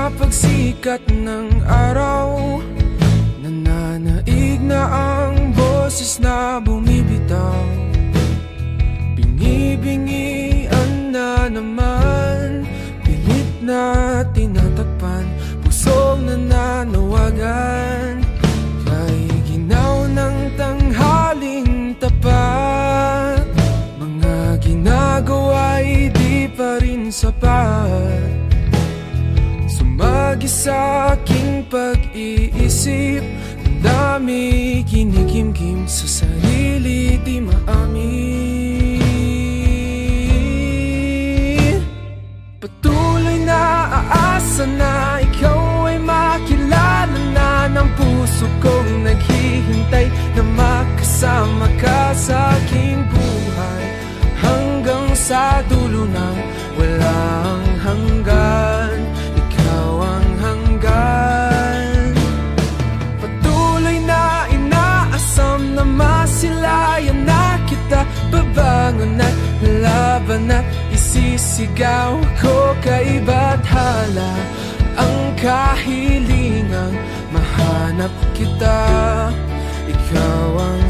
sa pagsikat ng araw, nananaig na ang boses na bumibitaw. Bingi-bingian na naman, pilit na tinatakpan, pusong nananawagan. Kay ginaw ng tanghaling tapat, mga ginagawa'y di pa rin sapat. Sumagi sa aking pag-iisip, ang dami kinikimkim sa sarili di maamin. Patuloy na aasa na ikaw ay makilala na ng puso kong naghihintay na makasama ka sa aking buhay, hanggang sa dulo ng walang hanggan. Ikaw ang hanggan. Patuloy na inaasam na masilayan na kita, babangon at laban at isisigaw ko kay bathala ang kahilingang mahanap kita. Ikaw ang